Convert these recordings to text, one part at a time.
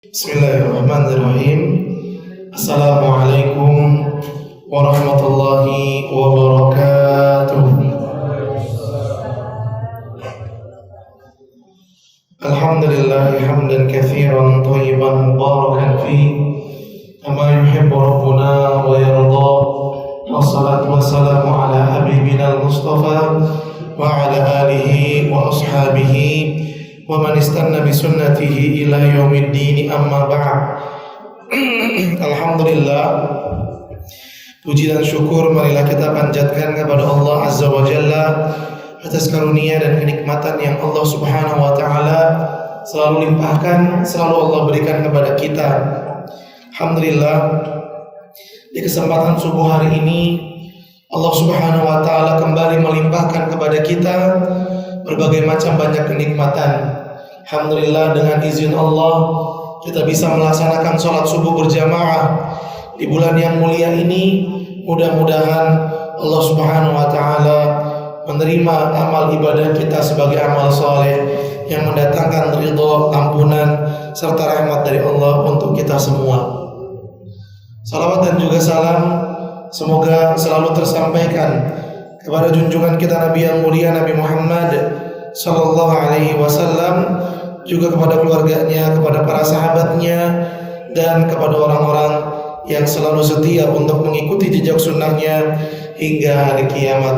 Bismillahirrahmanirrahim. Assalamualaikum warahmatullahi wabarakatuh. Alhamdulillah hamdan katsiran thayyiban mubarakan fi kama yuhibbu rabbuna wa yarda. Wassalatu wassalamu ala habibina al-mustafa wa ala alihi wa ashabihi wa man istanna bi sunnatihi ila yaumiddin, amma ba'd. Alhamdulillah, puji dan syukur marilah kita panjatkan kepada Allah Azza wa Jalla atas karunia dan kenikmatan yang Allah Subhanahu wa taala selalu limpahkan, selalu Allah berikan kepada kita. Alhamdulillah, di kesempatan subuh hari ini Allah Subhanahu wa taala kembali melimpahkan kepada kita berbagai macam banyak kenikmatan. Alhamdulillah, dengan izin Allah kita bisa melaksanakan sholat subuh berjamaah di bulan yang mulia ini. Mudah-mudahan Allah Subhanahu wa taala menerima amal ibadah kita sebagai amal soleh yang mendatangkan ridho, ampunan serta rahmat dari Allah untuk kita semua. Salawat dan juga salam semoga selalu tersampaikan kepada junjungan kita Nabi yang mulia, Nabi Muhammad sallallahu alaihi wasallam, juga kepada keluarganya, kepada para sahabatnya, dan kepada orang-orang yang selalu setia untuk mengikuti jejak sunnahnya hingga hari kiamat.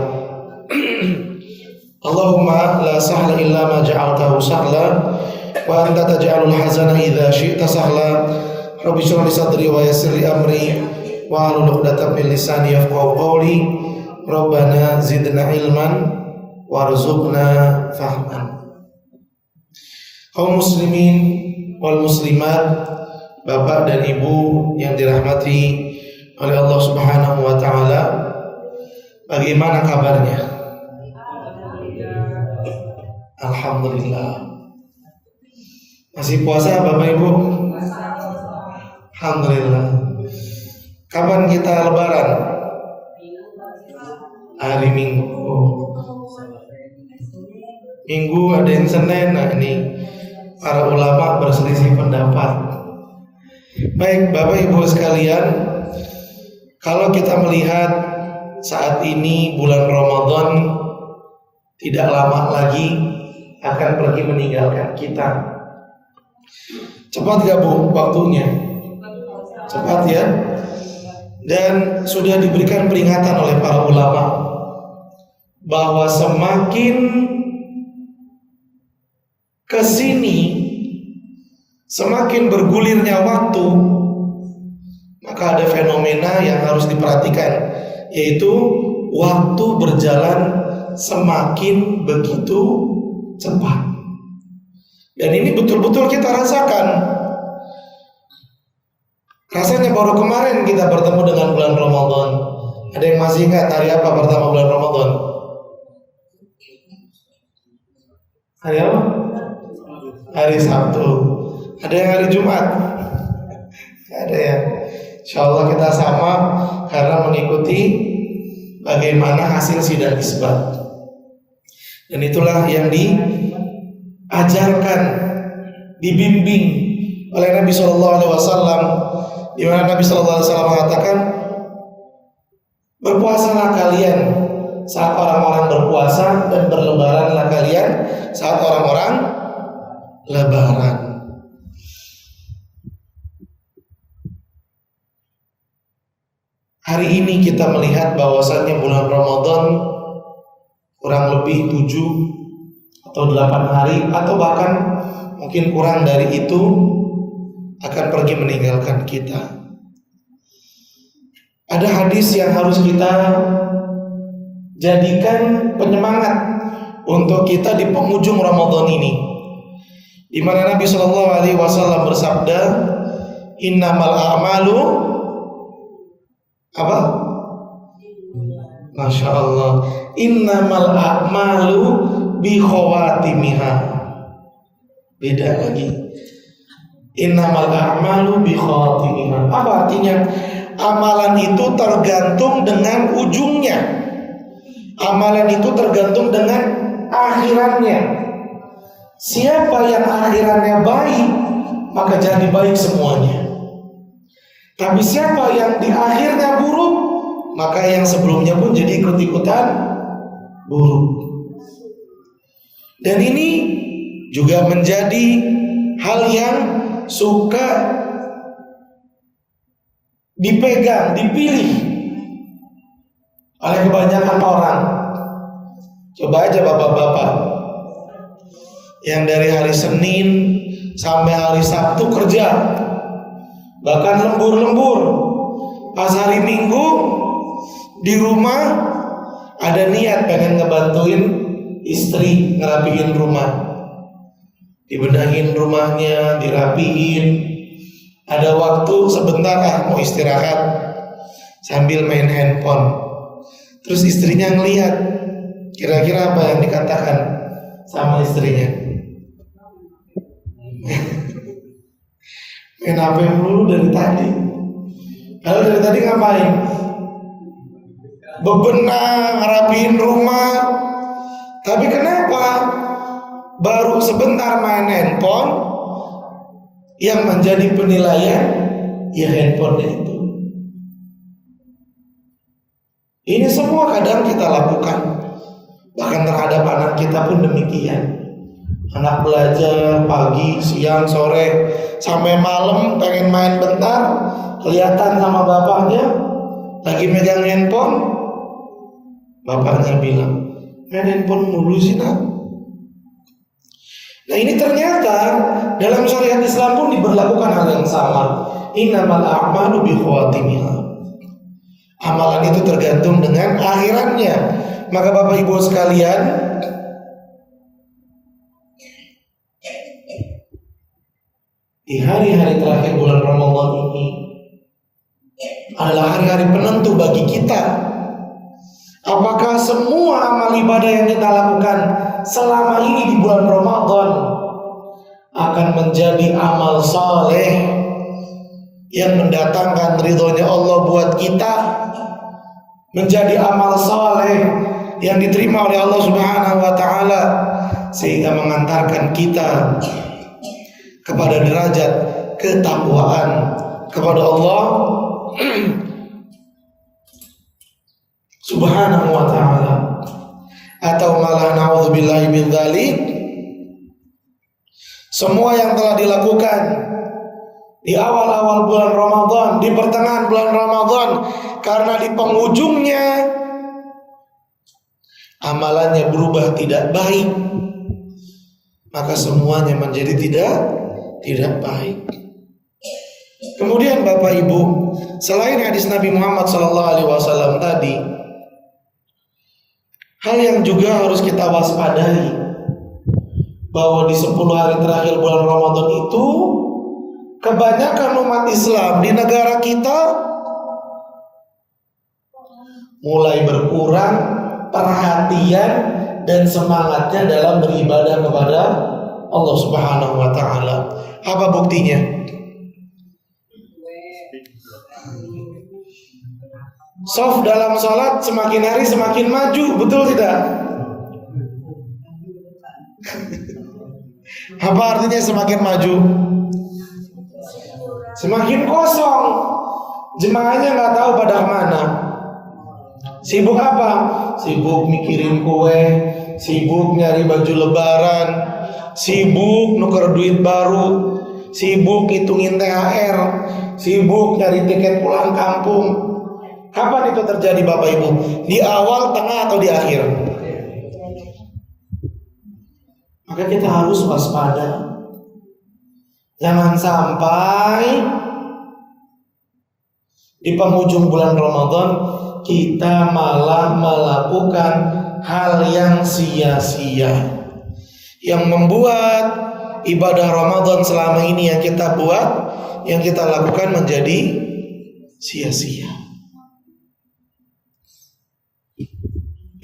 Allahumma la sahla illa ma ja'altahu sahla wa anta taj'alul hazana idza syi'ta sahla. Rabbi shrah li sadri wa yassir li amri wa hlul 'uqdatam min lisani yafqahu qawli. Rabbana zidna ilman warzuqna fahman. Kaum muslimin wal muslimat, bapak dan ibu yang dirahmati oleh Allah Subhanahu wa taala, bagaimana kabarnya? Alhamdulillah. Masih puasa Bapak Ibu? Alhamdulillah. Kapan kita lebaran? Hari Minggu. Minggu ada yang Senin. Nah, ini para ulama berselisih pendapat. Baik Bapak Ibu sekalian, kalau kita melihat saat ini bulan Ramadan tidak lama lagi akan pergi meninggalkan kita. Cepat gak Bu waktunya? Cepat ya. Dan sudah diberikan peringatan oleh para ulama bahwa semakin kesini, semakin bergulirnya waktu, maka ada fenomena yang harus diperhatikan, yaitu waktu berjalan semakin begitu cepat. Dan ini betul-betul kita rasakan. Rasanya baru kemarin kita bertemu dengan bulan Ramadan. Ada yang masih ingat hari apa pertama bulan Ramadan? Hari apa? Hari Sabtu. Ada yang hari Jumat? Ada ya. Insyaallah kita sama karena mengikuti bagaimana hasil sidang isbat. Dan itulah yang diajarkan, dibimbing oleh Nabi sallallahu alaihi wasallam, di mana Nabi sallallahu alaihi wasallam mengatakan, berpuasalah kalian saat orang-orang berpuasa dan berlebaranlah kalian saat orang-orang lebaran. Hari ini kita melihat bahwasannya bulan Ramadan kurang lebih 7 atau 8 hari atau bahkan mungkin kurang dari itu akan pergi meninggalkan kita. Ada hadis yang harus kita jadikan penyemangat untuk kita di penghujung Ramadan ini, di mana Nabi Shallallahu Alaihi Wasallam bersabda, innamal a'malu apa? Masya Allah. Innamal a'malu bi khawatimiha. Beda lagi. Innamal a'malu bi khawatimiha. Apa artinya? Amalan itu tergantung dengan ujungnya. Amalan itu tergantung dengan akhirannya. Siapa yang akhirannya baik, maka jadi baik semuanya. Tapi siapa yang di akhirnya buruk, maka yang sebelumnya pun jadi ikut-ikutan buruk. Dan ini juga menjadi hal yang suka dipegang, dipilih oleh kebanyakan orang. Coba aja bapak-bapak yang dari hari Senin sampai hari Sabtu kerja, bahkan lembur-lembur. Pas hari Minggu di rumah ada niat pengen ngebantuin istri ngerapiin rumah, dibenahin rumahnya, dirapiin. Ada waktu sebentar mau istirahat sambil main handphone. Terus istrinya ngelihat, kira-kira apa yang dikatakan sama istrinya? Main HP mulu dari tadi. Lalu dari tadi ngapain? Bebenah, ngerapiin rumah. Tapi kenapa baru sebentar main handphone, yang menjadi penilaian ya handphonenya itu? Ini semua kadang kita lakukan, bahkan terhadap anak kita pun demikian. Anak belajar pagi, siang, sore, sampai malam pengen main bentar, kelihatan sama bapaknya lagi megang handphone. Bapaknya bilang, main handphone mulu sih nak. Nah ini ternyata dalam syariat Islam pun diberlakukan hal yang sama. Innamal a'malu bikhawatimiha. Amalan itu tergantung dengan akhirannya. Maka Bapak Ibu sekalian, di hari-hari terakhir bulan Ramadan ini adalah hari-hari penentu bagi kita. Apakah semua amal ibadah yang kita lakukan selama ini di bulan Ramadan akan menjadi amal saleh yang mendatangkan ridhonya Allah buat kita, menjadi amal saleh yang diterima oleh Allah Subhanahu wa taala, sehingga mengantarkan kita kepada derajat ketakwaan kepada Allah Subhanahu wa ta'ala, atau malah na'udzubillahi min dzalik, semua yang telah dilakukan di awal-awal bulan Ramadan, di pertengahan bulan Ramadan, karena di penghujungnya amalannya berubah tidak baik, maka semuanya menjadi tidak baik. Kemudian Bapak Ibu, selain hadis Nabi Muhammad SAW tadi, hal yang juga harus kita waspadai, bahwa di 10 hari terakhir bulan Ramadan itu kebanyakan umat Islam di negara kita mulai berkurang perhatian dan semangatnya dalam beribadah kepada Allah Subhanahu wa taala. Apa buktinya? Shaf dalam sholat semakin hari semakin maju, betul tidak? Apa artinya semakin maju? Semakin kosong. Jemaahnya nggak tahu pada kemana. Sibuk apa? Sibuk mikirin kue, sibuk nyari baju lebaran, sibuk nuker duit baru, sibuk hitungin THR, sibuk nyari tiket pulang kampung. Kapan itu terjadi Bapak Ibu? Di awal, tengah, atau di akhir? Maka kita harus waspada. Jangan sampai di penghujung bulan Ramadan kita malah melakukan hal yang sia-sia, yang membuat ibadah Ramadan selama ini yang kita buat, yang kita lakukan menjadi sia-sia.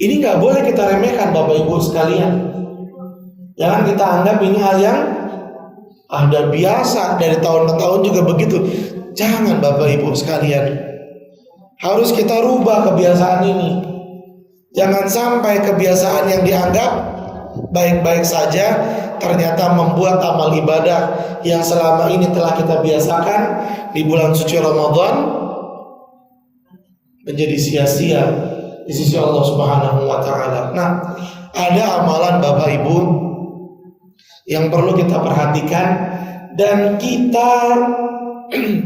Ini nggak boleh kita remehkan Bapak Ibu sekalian. Jangan kita anggap ini hal yang ada biasa, dari tahun ke tahun juga begitu. Jangan Bapak Ibu sekalian. Harus kita rubah kebiasaan ini. Jangan sampai kebiasaan yang dianggap baik-baik saja, ternyata membuat amal ibadah yang selama ini telah kita biasakan di bulan suci Ramadan menjadi sia-sia di sisi Allah Subhanahu wa taala. Nah, ada amalan Bapak Ibu yang perlu kita perhatikan dan kita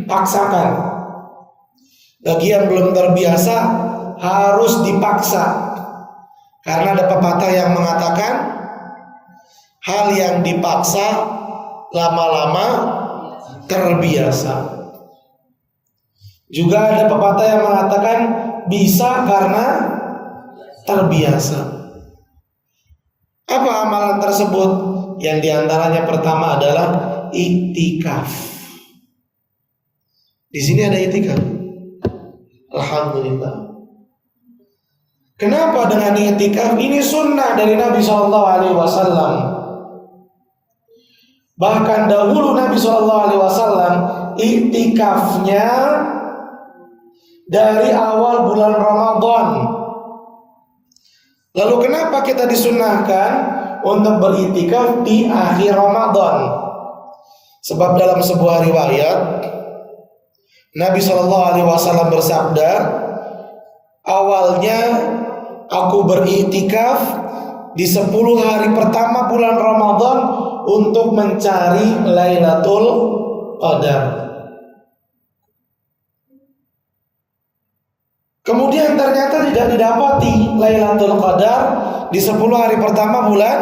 paksakan. Bagi yang belum terbiasa harus dipaksa. Karena ada pepatah yang mengatakan hal yang dipaksa lama-lama terbiasa. Juga ada pepatah yang mengatakan bisa karena terbiasa. Apa amalan tersebut? Yang diantaranya pertama adalah iktikaf. Di sini ada iktikaf. Alhamdulillah. Kenapa dengan iktikaf? Ini sunnah dari Nabi SAW. Bahkan dahulu Nabi SAW iktikafnya dari awal bulan Ramadan. Lalu kenapa kita disunnahkan untuk beriktikaf di akhir Ramadan? Sebab dalam sebuah riwayat Nabi SAW bersabda, awalnya aku beriktikaf di 10 hari pertama bulan Ramadan untuk mencari Lailatul Qadar. Kemudian ternyata tidak didapati Lailatul Qadar di 10 hari pertama bulan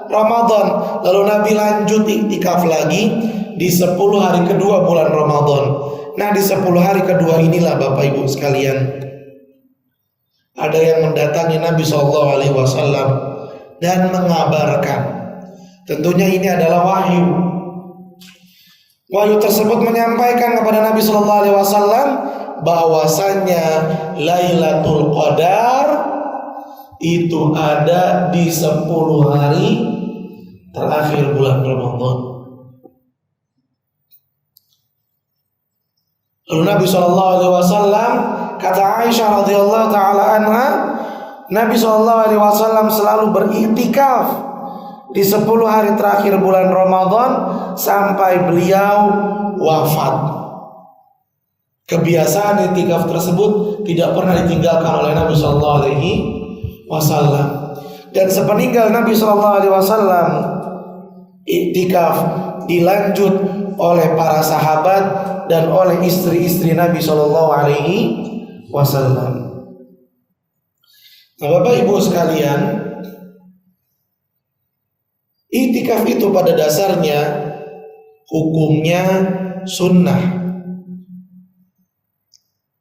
Ramadan. Lalu Nabi lanjut iktikaf lagi di 10 hari kedua bulan Ramadan. Nah, di 10 hari kedua inilah Bapak Ibu sekalian, ada yang mendatangi Nabi SAW dan mengabarkan. Tentunya ini adalah wahyu. Wahyu tersebut menyampaikan kepada Nabi SAW bahwasannya Lailatul Qadar itu ada di 10 hari terakhir bulan Ramadan. Lalu Nabi SAW, kata Aisyah radhiyallahu taala anha, Nabi SAW selalu beriktikaf di 10 hari terakhir bulan Ramadan sampai beliau wafat. Kebiasaan iktikaf tersebut tidak pernah ditinggalkan oleh Nabi SAW. Dan sepeninggal Nabi SAW, iktikaf dilanjut oleh para sahabat dan oleh istri-istri Nabi SAW. Nah, Bapak Ibu sekalian, iktikaf itu pada dasarnya hukumnya sunnah.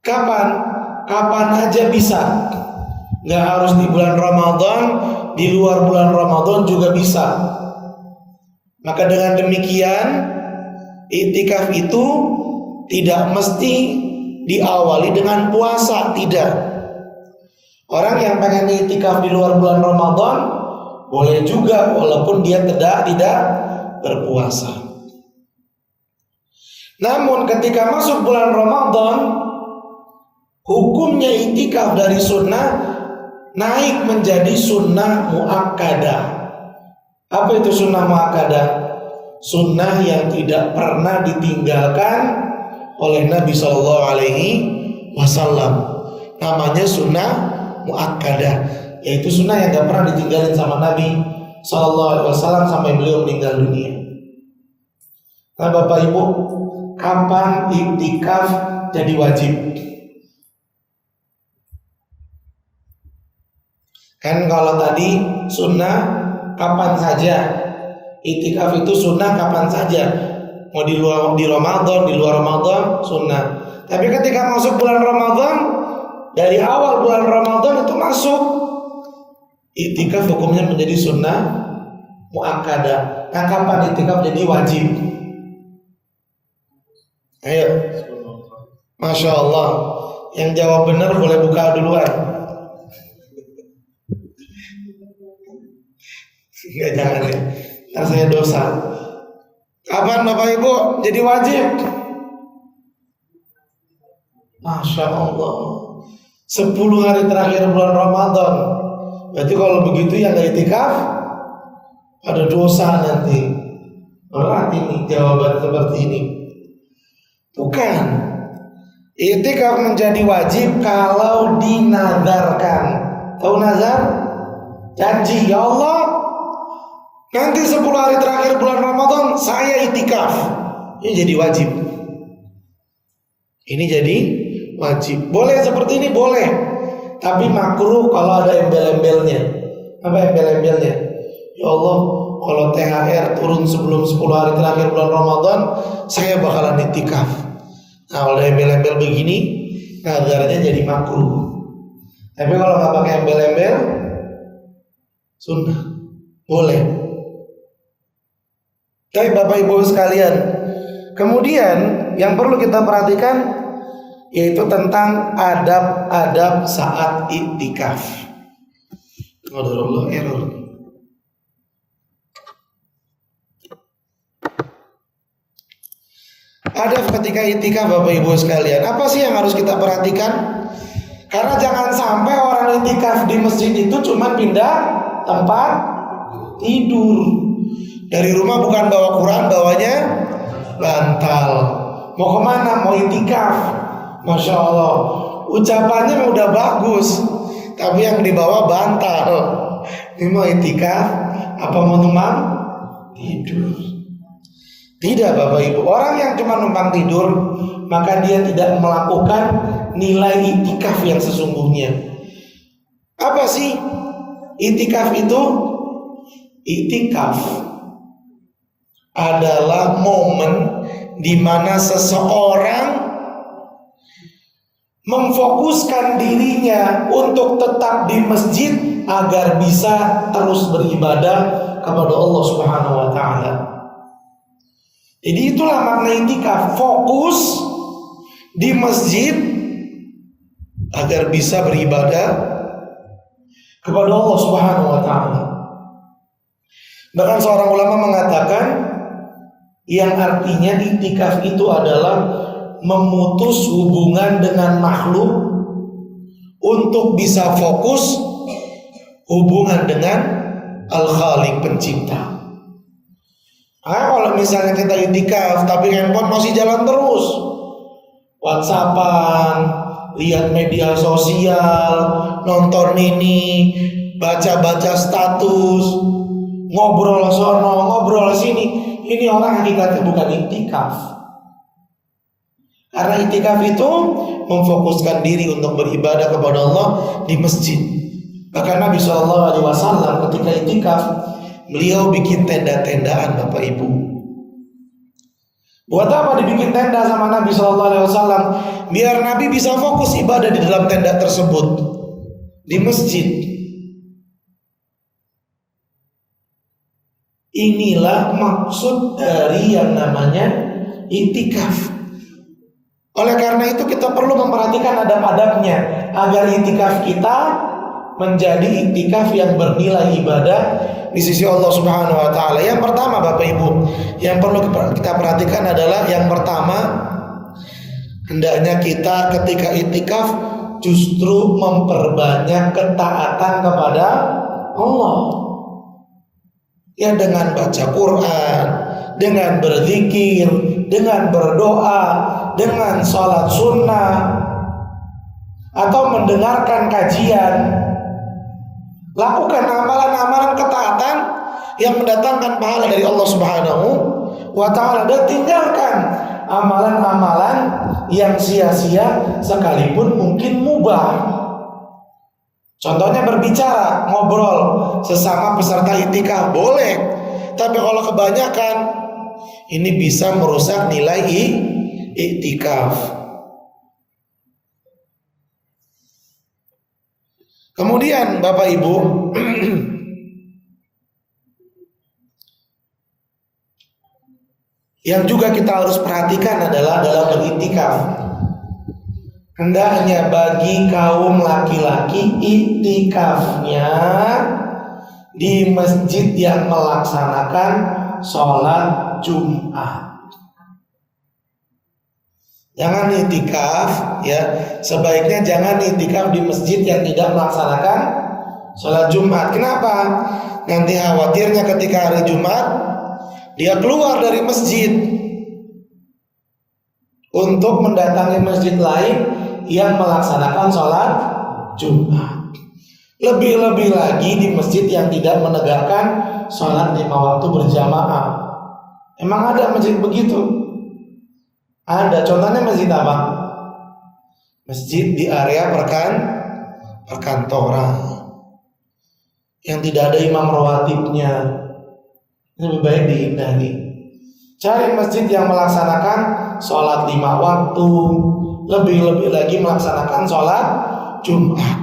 Kapan aja bisa. Nggak harus di bulan Ramadan, di luar bulan Ramadan juga bisa. Maka dengan demikian iktikaf itu tidak mesti diawali dengan puasa, tidak. Orang yang pengen iktikaf di luar bulan Ramadan boleh juga walaupun dia tidak berpuasa. Namun ketika masuk bulan Ramadan, hukumnya iktikaf dari sunnah naik menjadi sunnah muakkadah. Apa itu sunnah muakkadah? Sunnah yang tidak pernah ditinggalkan oleh Nabi SAW. Namanya sunnah muakkadah, yaitu sunnah yang tidak pernah ditinggalin sama Nabi SAW sampai beliau meninggal dunia. Nah Bapak Ibu, kapan iktikaf jadi wajib? Kan kalau tadi sunnah kapan saja, iktikaf itu sunnah kapan saja, mau di Ramadan, di luar Ramadan sunnah. Tapi ketika masuk bulan Ramadan, dari awal bulan Ramadan itu masuk, iktikaf hukumnya menjadi sunnah muakkadah. Nah kapan iktikaf jadi wajib? Ayo, Masya Allah, yang jawab benar boleh buka duluan. Enggak, jangan ya, ntar saya dosa. Kapan Bapak Ibu jadi wajib? Masya Allah, 10 hari terakhir bulan Ramadan. Berarti kalau begitu yang gak iktikaf ada dosa nanti. Berat ini jawaban seperti ini. Bukan. I'tikaf menjadi wajib kalau dinadarkan. Tahu nazar? Janji, ya Allah, nanti 10 hari terakhir bulan Ramadan saya i'tikaf. Ini jadi wajib. Ini jadi wajib. Boleh seperti ini? Boleh. Tapi makruh kalau ada embel-embelnya. Apa embel-embelnya? Ya Allah, kalau THR turun sebelum 10 hari terakhir bulan Ramadan, saya bakalan i'tikaf. Nah, kalau ada embel-embel begini, nazarnya jadi makruh. Tapi kalau nggak pakai embel-embel, sunnah, boleh. Tapi Bapak Ibu sekalian, kemudian yang perlu kita perhatikan yaitu tentang adab-adab saat i'tikaf. Qadarullah, error. Adab ketika i'tikaf Bapak Ibu sekalian, apa sih yang harus kita perhatikan? Karena jangan sampai orang i'tikaf di masjid itu cuma pindah tempat tidur. Dari rumah bukan bawa Quran, bawanya bantal. Mau kemana? Mau i'tikaf. Masya Allah, ucapannya udah bagus, tapi yang dibawa bantal. Ini mau i'tikaf apa mau numpang tidur? Tidak Bapak Ibu, orang yang cuma numpang tidur maka dia tidak melakukan nilai i'tikaf yang sesungguhnya. Apa sih i'tikaf itu? I'tikaf adalah momen di mana seseorang memfokuskan dirinya untuk tetap di masjid agar bisa terus beribadah kepada Allah Subhanahu wa taala. Jadi itulah makna i'tikaf, fokus di masjid agar bisa beribadah kepada Allah Subhanahu wa taala. Bahkan seorang ulama mengatakan yang artinya i'tikaf itu adalah memutus hubungan dengan makhluk untuk bisa fokus hubungan dengan Al-Khaliq pencipta. Kalau misalnya kita i'tikaf tapi handphone masih jalan terus, WhatsAppan, lihat media sosial, nonton ini, baca-baca status, ngobrol sono, ngobrol sini, ini orang hakikatnya bukan i'tikaf. Karena i'tikaf itu memfokuskan diri untuk beribadah kepada Allah di masjid. Bahkan Nabi SAW ketika i'tikaf, beliau bikin tenda-tendaan Bapak Ibu. Buat apa dibikin tenda sama Nabi SAW? Biar Nabi bisa fokus ibadah di dalam tenda tersebut di masjid. Inilah maksud dari yang namanya i'tikaf. Oleh karena itu kita perlu memperhatikan adab-adabnya agar i'tikaf kita menjadi i'tikaf yang bernilai ibadah di sisi Allah Subhanahu wa taala. Yang pertama Bapak Ibu, yang perlu kita perhatikan adalah yang pertama, hendaknya kita ketika i'tikaf justru memperbanyak ketaatan kepada Allah. Ya, dengan baca Quran, dengan berzikir, dengan berdoa, dengan sholat sunnah, atau mendengarkan kajian. Lakukan amalan-amalan ketaatan yang mendatangkan pahala dari Allah Subhanahu wa taala, dan tinggalkan amalan-amalan yang sia-sia sekalipun mungkin mubah. Contohnya berbicara, ngobrol sesama peserta i'tikaf boleh, tapi kalau kebanyakan ini bisa merusak nilai i'tikaf. Kemudian Bapak Ibu, yang juga kita harus perhatikan adalah dalam beriktikaf, hendaknya bagi kaum laki-laki iktikafnya di masjid yang melaksanakan sholat Jumat. Jangan iktikaf, ya, sebaiknya jangan iktikaf di masjid yang tidak melaksanakan sholat Jumat. Kenapa? Nanti khawatirnya ketika hari Jumat dia keluar dari masjid untuk mendatangi masjid lain yang melaksanakan sholat Jumat. Lebih-lebih lagi di masjid yang tidak menegakkan sholat 5 waktu berjamaah. Emang ada masjid begitu? Ada. Contohnya masjid apa? Masjid di area perkantoran yang tidak ada imam rawatibnya. Lebih baik dihindari. Cari masjid yang melaksanakan sholat 5 waktu, lebih-lebih lagi melaksanakan sholat Jumat.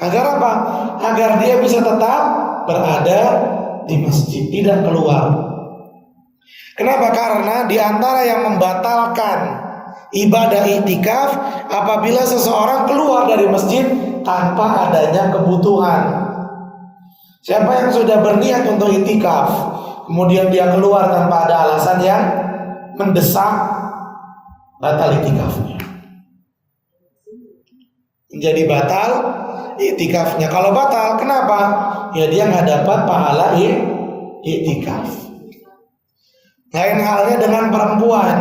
Agar apa? Agar dia bisa tetap berada di masjid, tidak keluar. Kenapa? Karena di antara yang membatalkan ibadah iktikaf apabila seseorang keluar dari masjid tanpa adanya kebutuhan. Siapa yang sudah berniat untuk iktikaf, kemudian dia keluar tanpa ada alasan yang mendesak, batal iktikafnya. Menjadi batal iktikafnya. Kalau batal, kenapa? Ya dia nggak dapat pahala iktikaf. Lain halnya dengan perempuan.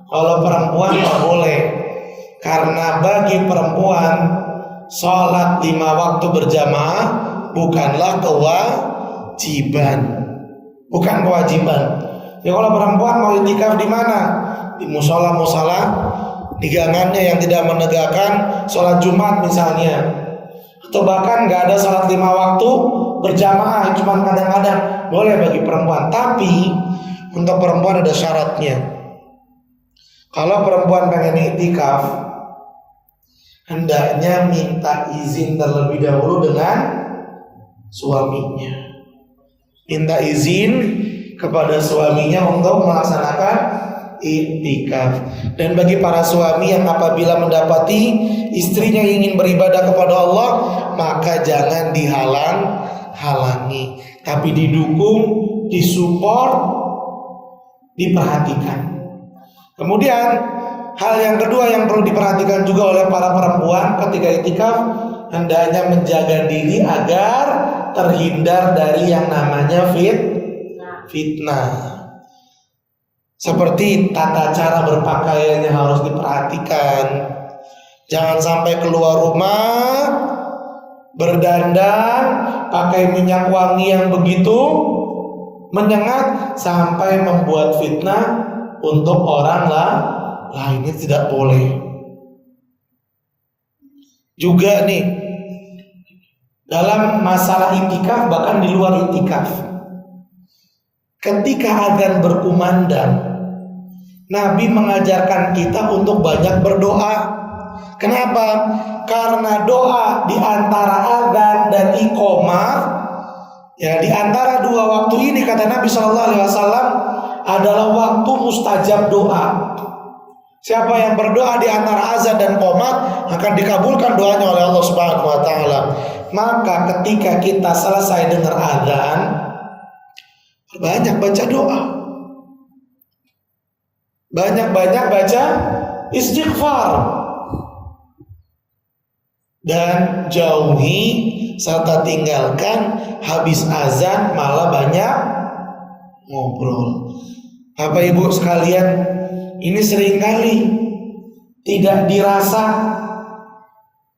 Kalau perempuan nggak boleh, karena bagi perempuan sholat 5 waktu berjamaah bukanlah kewajiban. Bukan kewajiban. Ya kalau perempuan mau iktikaf di mana? Di musola-musola, di gangannya yang tidak menegakkan sholat Jumat misalnya, atau bahkan nggak ada sholat 5 waktu berjamaah, cuma kadang-kadang boleh bagi perempuan. Tapi untuk perempuan ada syaratnya. Kalau perempuan pengen iktikaf, hendaknya minta izin terlebih dahulu dengan suaminya. Minta izin kepada suaminya untuk melaksanakan iktikaf. Dan bagi para suami yang apabila mendapati istrinya ingin beribadah kepada Allah, maka jangan dihalangi, tapi didukung, disupport, diperhatikan. Kemudian hal yang kedua yang perlu diperhatikan juga oleh para perempuan ketika iktikaf, hendaknya menjaga diri agar terhindar dari yang namanya fitnah. Seperti tata cara berpakaiannya harus diperhatikan. Jangan sampai keluar rumah berdandan pakai minyak wangi yang begitu menyengat sampai membuat fitnah untuk orang lainnya, tidak boleh. Juga nih dalam masalah iktikaf, bahkan di luar iktikaf, ketika azan berkumandang, Nabi mengajarkan kita untuk banyak berdoa. Kenapa? Karena doa di antara azan dan iqamah, ya di antara dua waktu ini kata Nabi SAW adalah waktu mustajab doa. Siapa yang berdoa di antara azan dan qomat akan dikabulkan doanya oleh Allah Subhanahu wa taala. Maka ketika kita selesai dengar azan, banyak baca doa. Banyak-banyak baca istighfar. Dan jauhi serta tinggalkan habis azan malah banyak ngobrol. Bapak Ibu sekalian, ini seringkali tidak dirasa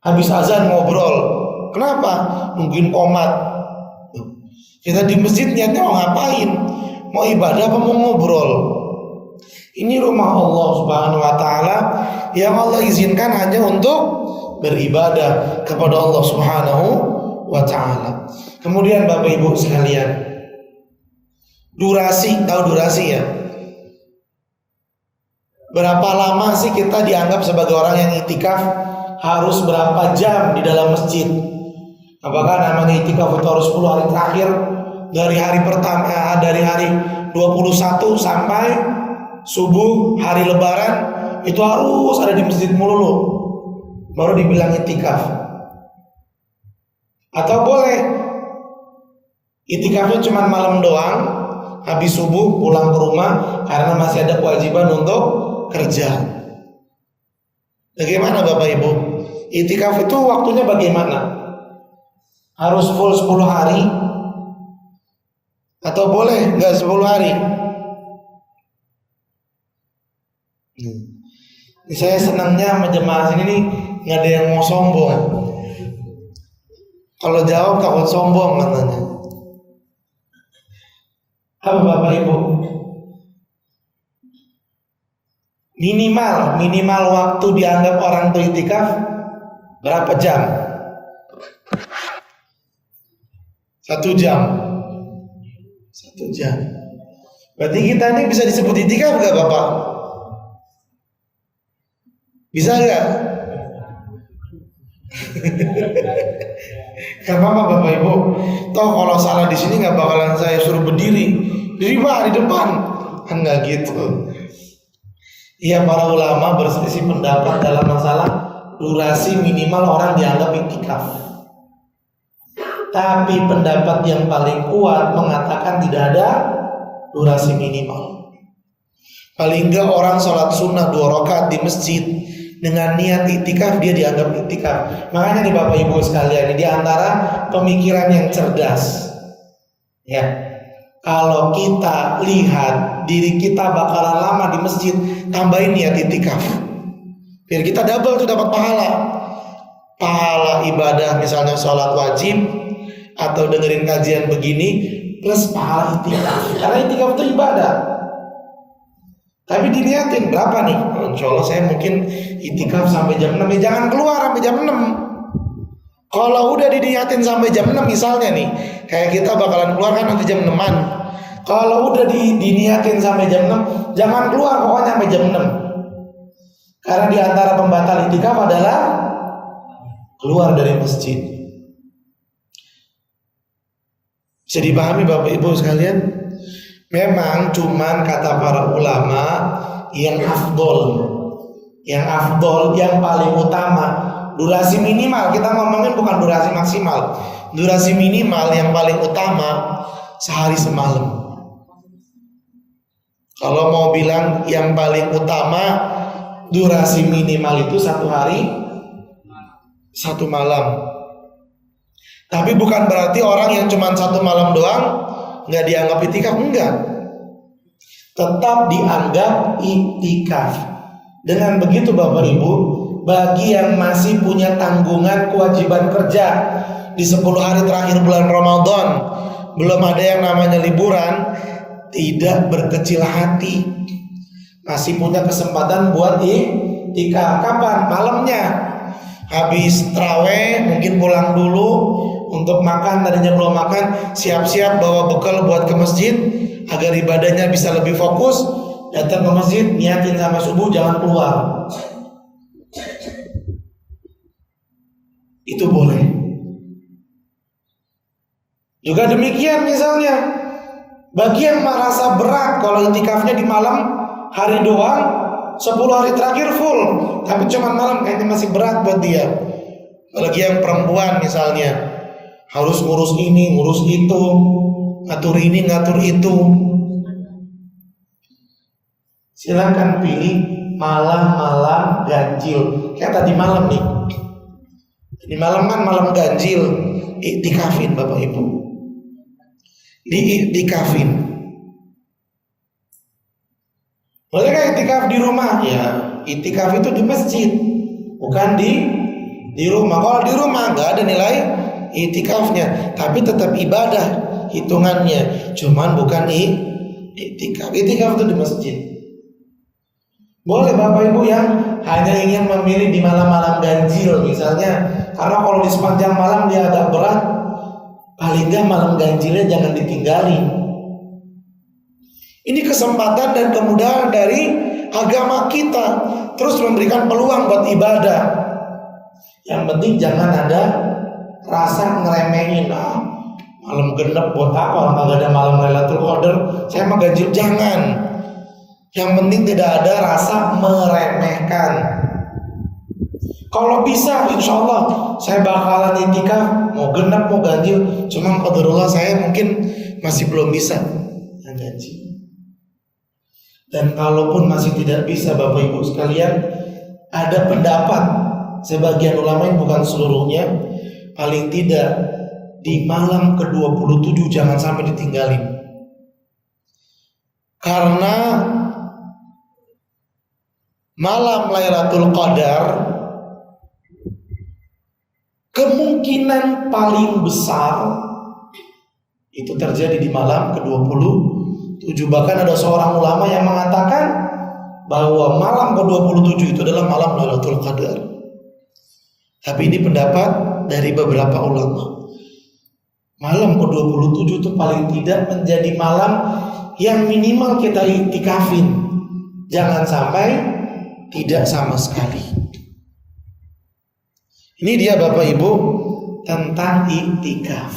habis azan ngobrol. Kenapa? Mungkin qomat. Kita di masjid niatnya mau ngapain? Mau ibadah apa mau ngobrol? Ini rumah Allah Subhanahu wa taala yang Allah izinkan hanya untuk beribadah kepada Allah Subhanahu wa taala. Kemudian Bapak Ibu sekalian, durasi, tahu durasi ya? Berapa lama sih kita dianggap sebagai orang yang iktikaf? Harus berapa jam di dalam masjid? Apakah namanya iktikaf itu harus 10 hari terakhir, dari hari pertama, dari hari 21 sampai subuh hari lebaran itu harus ada di masjid mulu baru dibilang iktikaf? Atau boleh iktikafnya cuma malam doang, habis subuh pulang ke rumah karena masih ada kewajiban untuk kerja? Bagaimana Bapak Ibu? Iktikaf itu waktunya bagaimana? Harus full 10 hari atau boleh nggak 10 hari? Saya senangnya sama jemaah sini nih, nggak ada yang mau sombong. Kalau jawab takut sombong katanya. Apa Bapak Ibu? Minimal waktu dianggap orang itu itikaf berapa jam? 1 jam. 1 jam. Berarti kita ini bisa disebut itikaf nggak Bapak? Bisa nggak? Gak apa-apa Bapak Ibu. Toh kalau salah di sini nggak bakalan saya suruh berdiri di depan, kan nggak gitu. Iya, para ulama berselisih pendapat dalam masalah durasi minimal orang dianggap iktikaf. Tapi pendapat yang paling kuat mengatakan tidak ada durasi minimal. Paling enggak orang sholat sunnah 2 rakaat di masjid dengan niat iktikaf, dia dianggap iktikaf. Makanya nih Bapak Ibu sekalian, ini diantara pemikiran yang cerdas. Ya, kalau kita lihat diri kita bakalan lama di masjid, tambahin niat iktikaf. Biar kita double tuh dapat pahala. Pahala ibadah misalnya sholat wajib atau dengerin kajian begini plus pahala iktikaf. Karena iktikaf itu ibadah. Tapi diniatin berapa nih? Insya Allah saya mungkin itikaf sampai jam 6. Ya jangan keluar sampai jam 6. Kalau udah diniatin sampai jam 6 misalnya nih, kayak kita bakalan keluar kan nanti jam 6-an. Kalau udah diniatin sampai jam 6, jangan keluar pokoknya sampai jam 6. Karena diantara pembatal itikaf adalah keluar dari masjid. Bisa dipahami Bapak Ibu sekalian? Memang cuman kata para ulama yang afdol, yang paling utama, durasi minimal, kita ngomongin bukan durasi maksimal. Durasi minimal yang paling utama sehari semalam. Kalau mau bilang yang paling utama, durasi minimal itu 1 hari 1 malam. Tapi bukan berarti orang yang cuma 1 malam doang nggak dianggap itikaf, enggak. Tetap dianggap itikaf. Dengan begitu Bapak Ibu, bagi yang masih punya tanggungan kewajiban kerja di 10 hari terakhir bulan Ramadan, belum ada yang namanya liburan, tidak berkecil hati, masih punya kesempatan buat itikaf. Kapan? Malamnya. Habis tarawih mungkin pulang dulu untuk makan, tadinya belum makan, siap-siap bawa bekal buat ke masjid agar ibadahnya bisa lebih fokus. Datang ke masjid, niatin sampai subuh, jangan keluar. Itu boleh. Juga demikian misalnya, bagi yang merasa berat kalau itikafnya di malam hari doang, 10 hari terakhir full, tapi cuma malam kayaknya masih berat buat dia. Bagi yang perempuan misalnya, harus ngurus ini, ngurus itu, ngatur ini, ngatur itu, silakan pilih malam-malam ganjil. Kayak tadi malam nih, di malam kan malam ganjil, iktikafin Bapak Ibu, diiktikafin. Boleh kan iktikaf di rumah? Ya, iktikaf itu di masjid, bukan di rumah. Kalau di rumah nggak ada nilai iktikafnya, tapi tetap ibadah hitungannya, cuman bukan iktikaf. Iktikaf itu di masjid. Boleh Bapak Ibu yang hanya ingin memilih di malam-malam ganjil misalnya, karena kalau di sepanjang malam dia agak berat, paling nggak malam ganjilnya jangan ditinggalin. Ini kesempatan dan kemudahan dari agama kita, terus memberikan peluang buat ibadah. Yang penting jangan ada rasa ngeremehin. Malam genep buat apa? Nggak ada malam Lailatul Qadar, saya mah ganjil. Jangan. Yang penting tidak ada rasa meremehkan. Kalau bisa, insya Allah saya bakalan iktikaf, mau genep mau ganjil. Cuma qadarullah saya mungkin masih belum bisa yang ganjil. Dan kalaupun masih tidak bisa Bapak Ibu sekalian, ada pendapat sebagian ulama yang bukan seluruhnya, paling tidak di malam ke-27 jangan sampai ditinggalin. Karena malam Lailatul Qadar kemungkinan paling besar itu terjadi di malam ke-27. Bahkan ada seorang ulama yang mengatakan bahwa malam ke-27 itu adalah malam Lailatul Qadar. Tapi ini pendapat dari beberapa ulama. Malam ke-27 itu paling tidak menjadi malam yang minimal kita iktikafin. Jangan sampai tidak sama sekali. Ini dia Bapak Ibu tentang iktikaf.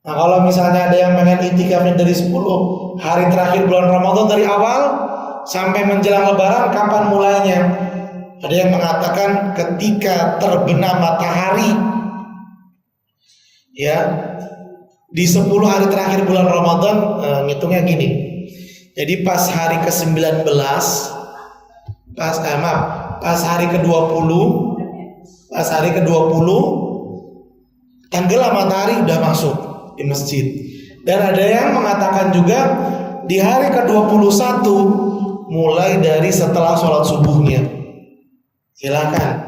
Nah, kalau misalnya ada yang pengen iktikafnya dari 10 hari terakhir bulan Ramadan dari awal sampai menjelang Lebaran, kapan mulainya? Ada yang mengatakan ketika terbenam matahari. Ya, di 10 hari terakhir bulan Ramadan, ngitungnya gini. Jadi pas hari ke-19, pas hari ke-20, tenggelam matahari udah masuk di masjid. Dan ada yang mengatakan juga di hari ke-21 mulai dari setelah sholat subuhnya. Silakan.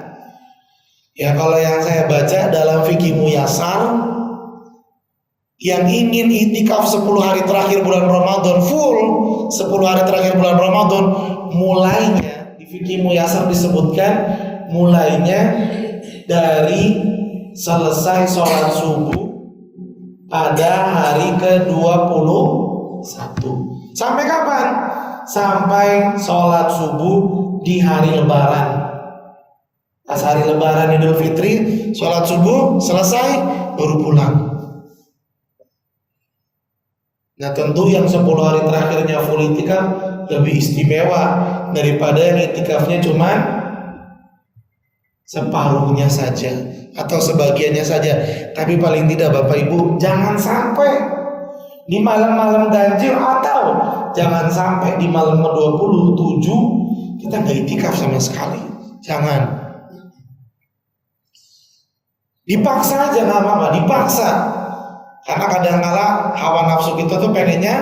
Ya, kalau yang saya baca dalam fikih Muyasar, yang ingin itikaf 10 hari terakhir bulan Ramadan full 10 hari terakhir bulan Ramadan, mulainya di fikih Muyasar disebutkan mulainya dari selesai sholat subuh pada hari ke-21. Sampai kapan? Sampai sholat subuh di hari Lebaran. Pas hari Lebaran Idul Fitri, sholat subuh selesai baru pulang. Nah, tentu yang 10 hari terakhirnya full itikaf lebih istimewa daripada yang itikafnya cuman separuhnya saja atau sebagiannya saja. Tapi paling tidak Bapak Ibu jangan sampai di malam-malam ganjil atau jangan sampai di malam ke-27 kita nggak itikaf sama sekali. Jangan. Dipaksa aja nggak apa-apa, dipaksa. Karena kadang-kala hawa nafsu kita tuh pengennya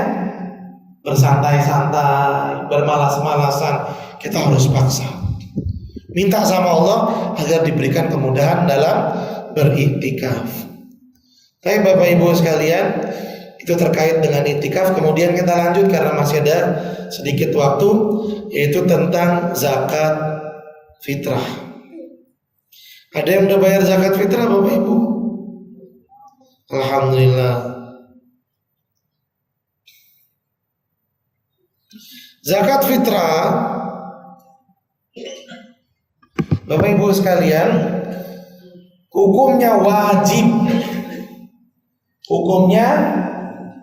bersantai-santai, bermalas-malasan. Kita harus paksa. Minta sama Allah agar diberikan kemudahan dalam beriktikaf. Baik Bapak Ibu sekalian, itu terkait dengan iktikaf. Kemudian kita lanjut karena masih ada sedikit waktu, yaitu tentang zakat fitrah. Ada yang udah bayar zakat fitrah Bapak Ibu? Alhamdulillah. Zakat fitrah, Bapak Ibu sekalian, hukumnya wajib. Hukumnya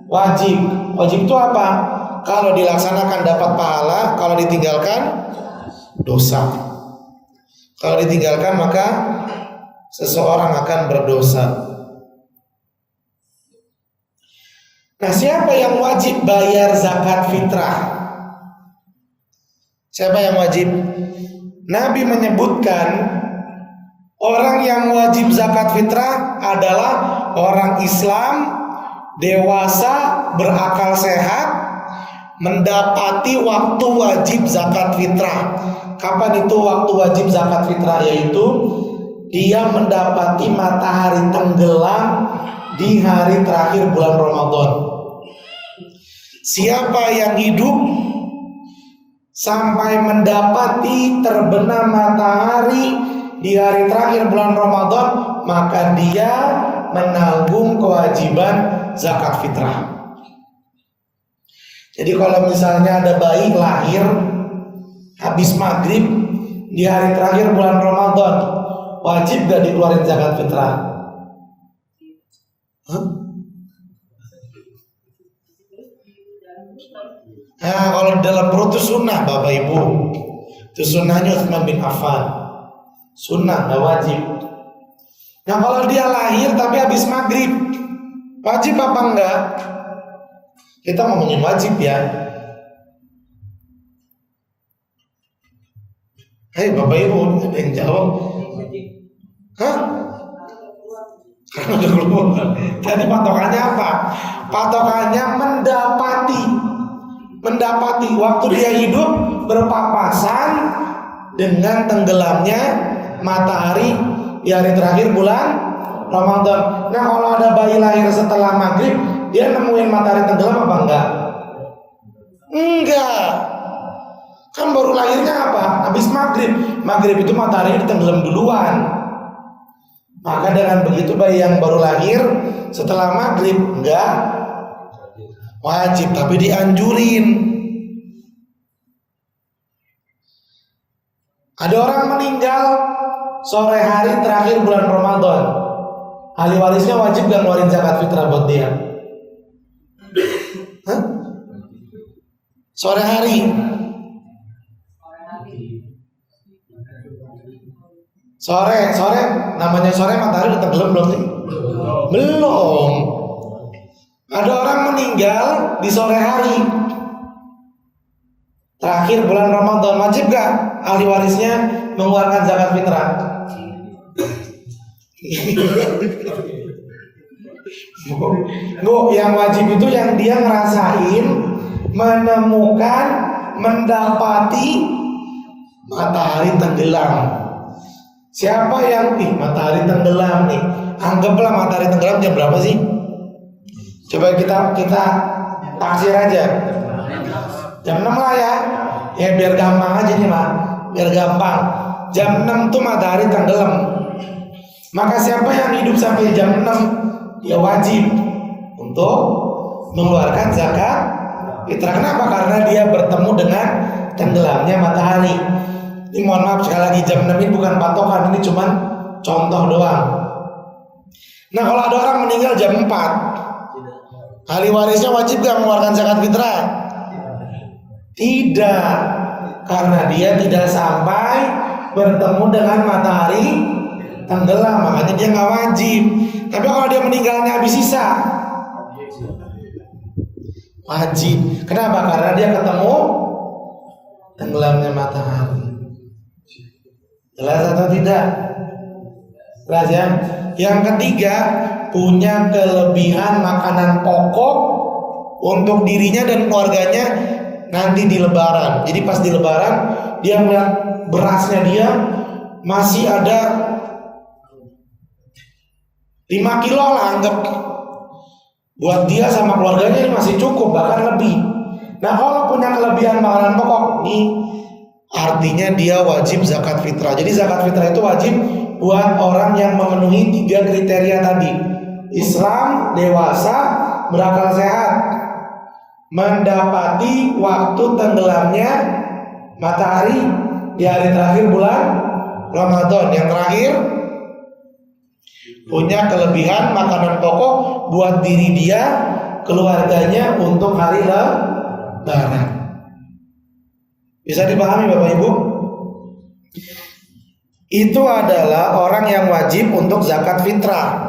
wajib. Wajib itu apa? Kalau dilaksanakan dapat pahala, kalau ditinggalkan dosa. Kalau ditinggalkan maka seseorang akan berdosa. Nah, siapa yang wajib bayar zakat fitrah? Siapa yang wajib? Nabi menyebutkan orang yang wajib zakat fitrah adalah orang Islam dewasa, berakal sehat, mendapati waktu wajib zakat fitrah. Kapan itu waktu wajib zakat fitrah? Yaitu dia mendapati matahari tenggelam di hari terakhir bulan Ramadan. Siapa yang hidup sampai mendapati terbenam matahari di hari terakhir bulan Ramadan, maka dia menanggung kewajiban zakat fitrah. Jadi kalau misalnya ada bayi lahir habis maghrib di hari terakhir bulan Ramadan, wajib gak dikeluarin zakat fitrah? Nah, kalau dalam perut itu sunnah Bapak Ibu. Itu sunnahnya Utsman bin Affan. Sunnah, gak wajib. Nah, kalau dia lahir tapi habis maghrib, wajib apa enggak? Kita ngomongin wajib ya. Hei Bapak Ibu, ada yang jawab? Hah? Karena udah keluar. Tadi patokannya apa? Patokannya mendapati waktu dia hidup berpapasan dengan tenggelamnya matahari di hari terakhir bulan Ramadan. Nah, kalau ada bayi lahir setelah maghrib, dia nemuin matahari tenggelam apa enggak? Enggak. Kan baru lahirnya apa? Habis maghrib. Maghrib itu matahari tenggelam duluan. Maka dengan begitu bayi yang baru lahir setelah maghrib enggak wajib, tapi dianjurin. Ada orang meninggal sore hari terakhir bulan Ramadan, ahli warisnya wajib gak ngeluarin zakat fitrah buat dia? Hah? Sore hari namanya sore, matahari udah tenggelam belum sih? Belum. Ada orang meninggal di sore hari terakhir bulan Ramadan, wajib gak ahli warisnya mengeluarkan zakat fitrah? Yang wajib itu yang dia ngerasain, menemukan, mendapati matahari tenggelam. Siapa yang matahari tenggelam nih? Anggaplah matahari tenggelam jam berapa sih? Coba kita taksir aja. Jam 6 lah ya. Ya biar gampang aja nih, Mak. Biar gampang. Jam 6 tuh matahari tenggelam. Maka siapa yang hidup sampai jam 6, dia wajib untuk mengeluarkan zakat fitrah. Kenapa? Karena dia bertemu dengan tenggelamnya matahari. Ini mohon maaf sekali lagi, jam 6 ini bukan patokan, ini cuma contoh doang. Nah, kalau ada orang meninggal jam 4, ahli warisnya wajib gak mengeluarkan zakat fitrah? Tidak, karena dia tidak sampai bertemu dengan matahari tenggelam, makanya dia gak wajib. Tapi kalau dia meninggalnya habis sisa, wajib. Kenapa? Karena dia ketemu tenggelamnya matahari. Jelas atau tidak? Jelas ya. Yang ketiga, punya kelebihan makanan pokok untuk dirinya dan keluarganya nanti di Lebaran. Jadi pas di Lebaran dia melihat berasnya dia masih ada 5 kilo lah, anggap. Buat dia sama keluarganya ini masih cukup, bahkan lebih. Nah, kalau punya kelebihan makanan pokok nih, artinya dia wajib zakat fitrah. Jadi zakat fitrah itu wajib buat orang yang memenuhi 3 kriteria tadi: Islam, dewasa, berakal sehat, mendapati waktu tenggelamnya matahari di hari terakhir bulan Ramadan. Yang terakhir, punya kelebihan makanan pokok buat diri dia, keluarganya untuk hari Lebaran. Bisa dipahami Bapak Ibu? Itu adalah orang yang wajib untuk zakat fitrah.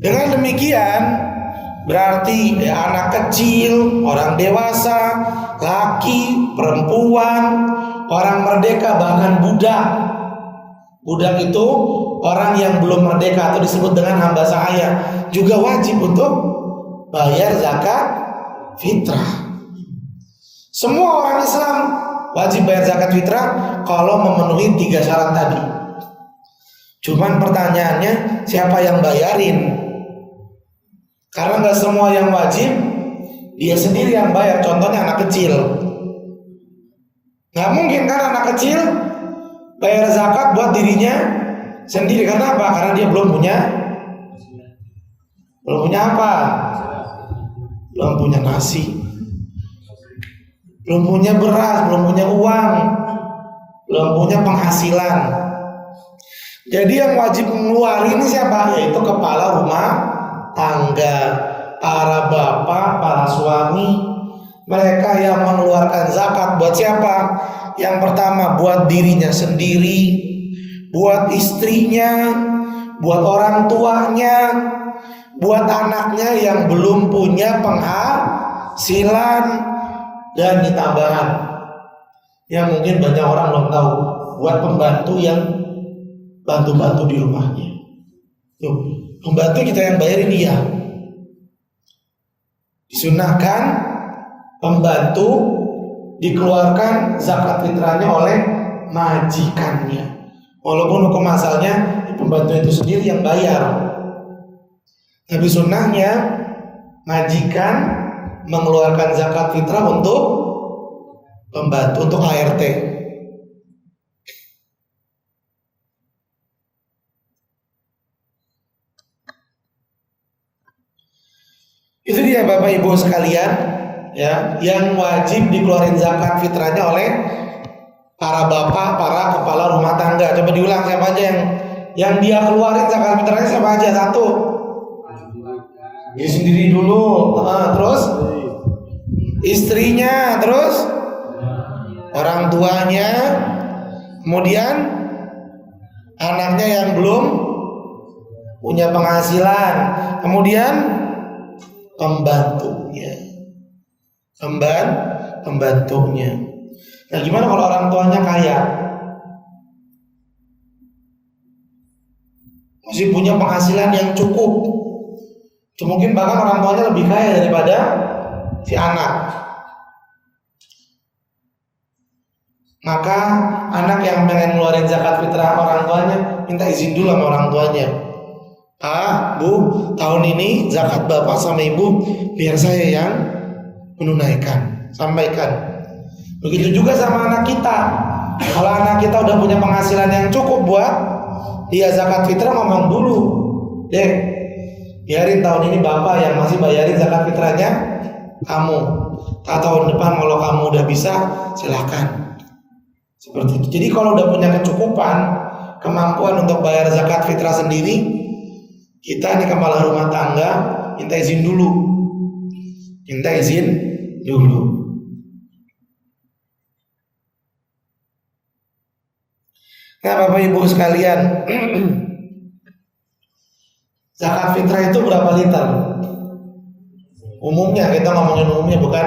Dengan demikian berarti anak kecil, orang dewasa, laki, perempuan, orang merdeka, bahkan budak. Budak itu orang yang belum merdeka atau disebut dengan hamba sahaya, juga wajib untuk bayar zakat fitrah. Semua orang Islam wajib bayar zakat fitrah kalau memenuhi 3 syarat tadi. Cuman pertanyaannya, siapa yang bayarin? Karena nggak semua yang wajib dia sendiri yang bayar. Contohnya anak kecil. Nggak mungkin kan anak kecil bayar zakat buat dirinya sendiri. Karena apa? Karena dia belum punya apa? Belum punya nasi, belum punya beras, belum punya uang, belum punya penghasilan. Jadi yang wajib mengeluarkan ini siapa? Yaitu kepala rumah tangga, para bapak, para suami. Mereka yang mengeluarkan zakat buat siapa? Yang pertama buat dirinya sendiri, buat istrinya, buat orang tuanya, buat anaknya yang belum punya penghasilan. Dan ditambahan yang mungkin banyak orang belum tahu, buat pembantu yang bantu-bantu di rumahnya. Tuh, pembantu kita yang bayarin dia. Disunahkan pembantu dikeluarkan zakat fitrahnya oleh majikannya. Walaupun hukum asalnya pembantu itu sendiri yang bayar. Tapi sunnahnya majikan mengeluarkan zakat fitrah untuk pembantu, untuk ART. Itu dia Bapak Ibu sekalian, ya, yang wajib dikeluarin zakat fitrahnya oleh para bapak, para kepala rumah tangga. Coba diulang, siapa aja yang dia keluarin zakat fitrahnya, siapa aja? Satu, dia sendiri dulu, terus istrinya, terus orang tuanya, kemudian anaknya yang belum punya penghasilan, kemudian pembantunya. Nah, gimana kalau orang tuanya kaya, masih punya penghasilan yang cukup, mungkin bahkan orang tuanya lebih kaya daripada si anak, maka anak yang pengen ngeluarin zakat fitrah orang tuanya minta izin dulu sama orang tuanya. Bu, tahun ini zakat bapak sama ibu biar saya yang menunaikan, sampaikan. Begitu juga sama anak kita. Kalau anak kita udah punya penghasilan yang cukup buat dia zakat fitrah, ngomong dulu, deh, biarin tahun ini bapak yang masih bayarin zakat fitrahnya kamu. Tahun depan kalau kamu udah bisa, silahkan. Seperti itu. Jadi kalau udah punya kecukupan, kemampuan untuk bayar zakat fitrah sendiri, kita nih kepala rumah tangga minta izin dulu. Nah Bapak Ibu sekalian, zakat fitrah itu berapa liter? Umumnya, kita ngomongin umumnya, bukan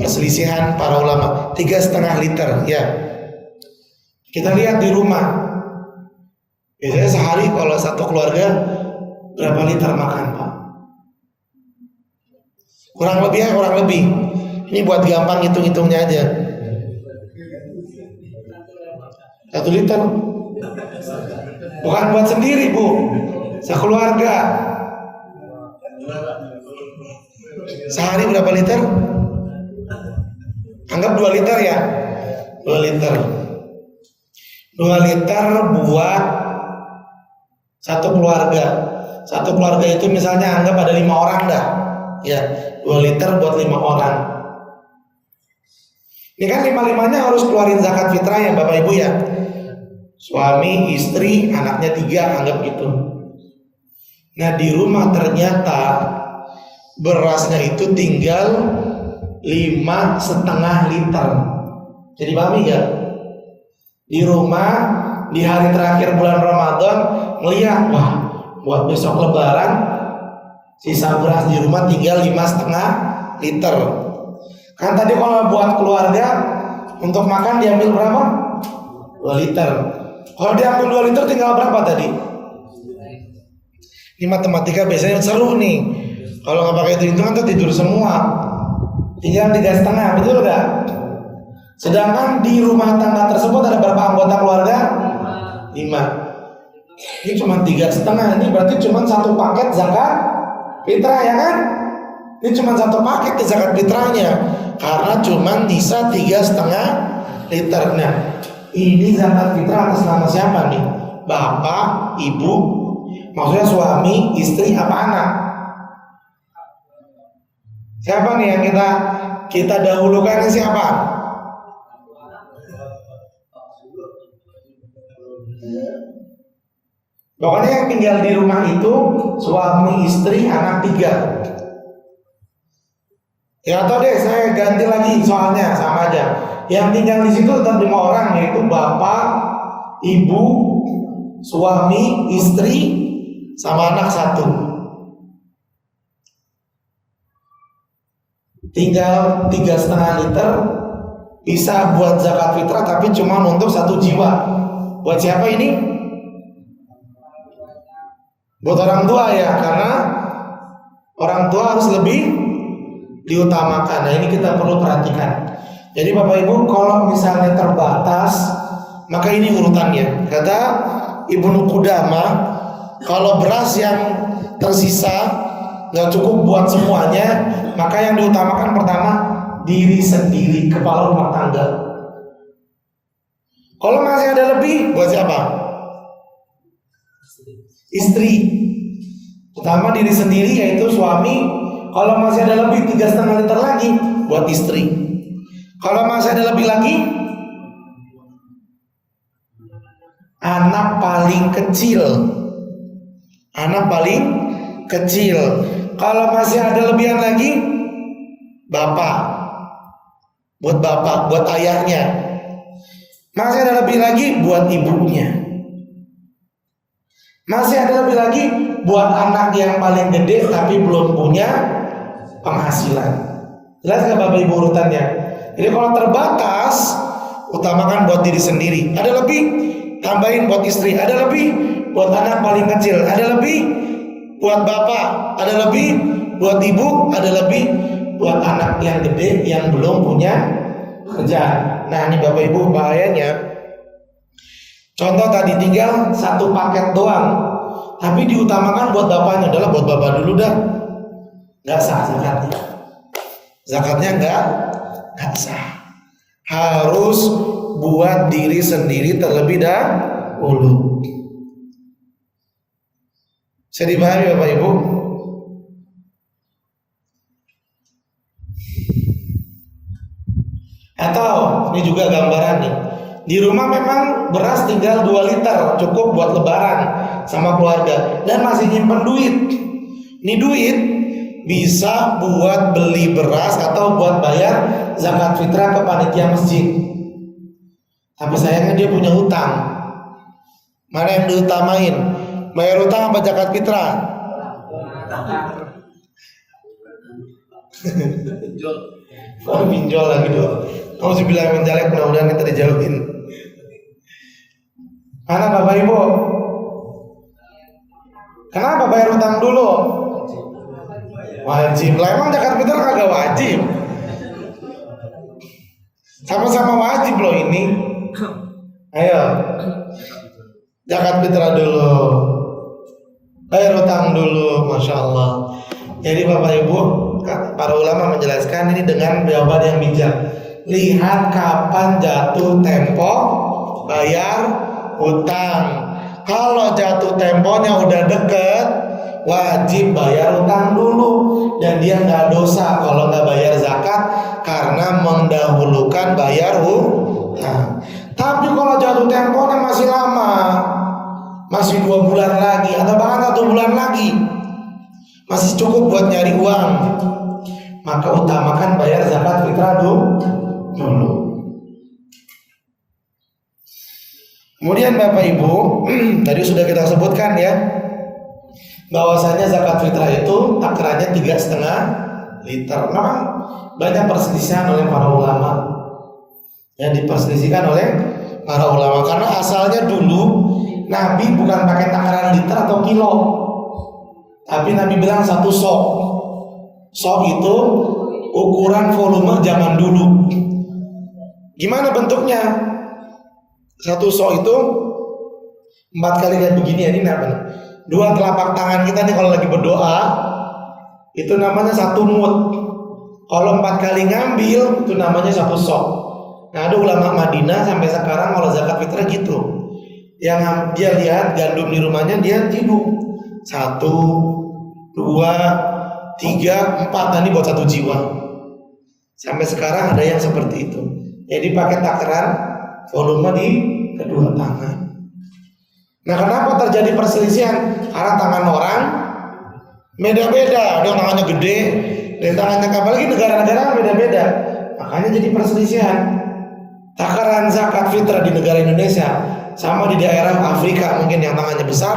perselisihan para ulama. 3,5 liter ya. Kita lihat di rumah, biasanya sehari kalau satu keluarga berapa liter makan, Pak? Kurang lebih. Ini buat gampang hitung-hitungnya aja. 1 liter. Bukan buat sendiri, Bu. Sekeluarga. Sehari berapa liter? Anggap 2 liter ya. 2 liter. 2 liter buat satu keluarga. Satu keluarga itu misalnya anggap ada 5 orang dah. Ya, 2 liter buat 5 orang. Ini kan 5-5-nya harus keluarin zakat fitrah ya Bapak Ibu ya. Suami, istri, anaknya 3, anggap gitu. Nah di rumah ternyata berasnya itu tinggal 5,5 liter. Jadi pahami ya? Di rumah di hari terakhir bulan Ramadan melihat, wah, buat besok Lebaran sisa beras di rumah tinggal 5,5 liter. Kan tadi kalau buat keluarga untuk makan diambil berapa? 2 liter. Kalau diambil 2 liter tinggal berapa tadi? Ini matematika biasanya seru nih. Kalau nggak pakai hitung-hitungan tuh tidur semua. Tinggal 3,5, betul nggak? Sedangkan di rumah tangga tersebut ada berapa anggota keluarga? 5. Ini cuma 3,5. Ini berarti cuma 1 paket zakat fitrah ya kan? Ini cuma 1 paket zakat fitrahnya, karena cuma sisa 3,5 liter. Nah, ini zakat fitrah atas nama siapa nih? Bapak, ibu, maksudnya suami, istri, apa anak? Siapa nih yang kita dahulukan? Ini siapa? Pokoknya yang tinggal di rumah itu suami, istri, anak 3. Ya atau deh saya ganti lagi soalnya sama aja. Yang tinggal di situ tetap 5 orang, yaitu bapak, ibu, suami, istri, sama anak 1. Tinggal 3,5 liter bisa buat zakat fitrah, tapi cuma untuk 1 jiwa. Buat siapa ini? Buat orang tua ya, karena orang tua harus lebih diutamakan. Nah ini kita perlu perhatikan. Jadi Bapak Ibu, kalau misalnya terbatas, maka ini urutannya. Kata Ibnu Qudamah, kalau beras yang tersisa nggak cukup buat semuanya, maka yang diutamakan pertama diri sendiri, kepala rumah tangga. Kalau masih ada lebih, buat siapa? Istri. Utama diri sendiri, yaitu suami. Kalau masih ada lebih 3,5 liter lagi, buat istri. Kalau masih ada lebih lagi, anak paling kecil. Anak paling kecil. Kalau masih ada lebihan lagi, bapak. Buat bapak, buat ayahnya. Masih ada lebih lagi, buat ibunya. Masih ada lebih lagi buat anak yang paling gede tapi belum punya penghasilan. Jelas gak Bapak Ibu urutannya? Jadi kalau terbatas, utamakan buat diri sendiri. Ada lebih, tambahin buat istri. Ada lebih buat anak paling kecil. Ada lebih buat bapak. Ada lebih buat ibu. Ada lebih buat anak yang gede yang belum punya kerjaan. Nah ini Bapak Ibu bahayanya. Contoh tadi tinggal satu paket doang, tapi diutamakan buat bapaknya. Adalah buat bapak dulu dah. Gak sah zakatnya. Zakatnya gak sah. Harus buat diri sendiri terlebih dahulu. Bisa dipahami Bapak Ibu? Atau ini juga gambaran nih. Di rumah memang beras tinggal 2 liter, cukup buat lebaran sama keluarga, dan masih nyimpen duit. Ini duit bisa buat beli beras atau buat bayar zakat fitrah ke panitia masjid. Tapi sayangnya dia punya hutang. Mana yang diutamain? Bayar hutang apa zakat fitrah? Oh, pinjol lagi dong. Kamu sih bilang menjalek, mudah-mudahan kita dijauhin. Mana Bapak Ibu? Kenapa bayar hutang dulu? Wajib. Lah emang zakat fitrah kagak wajib? Sama-sama wajib loh ini. Ayo, zakat fitrah dulu, bayar hutang dulu, masya Allah. Jadi Bapak Ibu, para ulama menjelaskan ini dengan jawaban yang bijak. Lihat kapan jatuh tempo bayar hutang. Kalau jatuh temponya udah deket, wajib bayar hutang dulu. Dan dia nggak dosa kalau nggak bayar zakat karena mendahulukan bayar hutang. Tapi kalau jatuh temponya masih lama, masih 2 bulan lagi atau bahkan 1 bulan lagi, masih cukup buat nyari uang, maka utamakan bayar zakat fitrah dulu. Kemudian Bapak Ibu, tadi sudah kita sebutkan ya, bahwasanya zakat fitrah itu takarannya 3,5 liter. Memang banyak perselisihan oleh para ulama, yang diperselisihkan oleh para ulama, karena asalnya dulu Nabi bukan pakai takaran liter atau kilo, tapi Nabi bilang 1 sok. Sok itu ukuran volume zaman dulu. Gimana bentuknya? 1 sok itu 4 kali kayak begini ya, ini apa nih? 2 telapak tangan kita nih kalau lagi berdoa, itu namanya 1 mud. Kalau 4 kali ngambil, itu namanya 1 sok. Nah ada ulama Madinah sampai sekarang kalau zakat fitrah gitu. Yang dia lihat gandum di rumahnya, dia hidup 1, 2, 3, 4, tadi buat 1 jiwa. Sampai sekarang ada yang seperti itu. Jadi pakai takaran volume di kedua tangan. Nah kenapa terjadi perselisihan? Karena tangan orang beda-beda. Ada yang tangannya gede, dan tangannya apalagi negara-negara beda-beda. Makanya jadi perselisihan. Takaran zakat fitrah di negara Indonesia sama di daerah Afrika mungkin yang tangannya besar,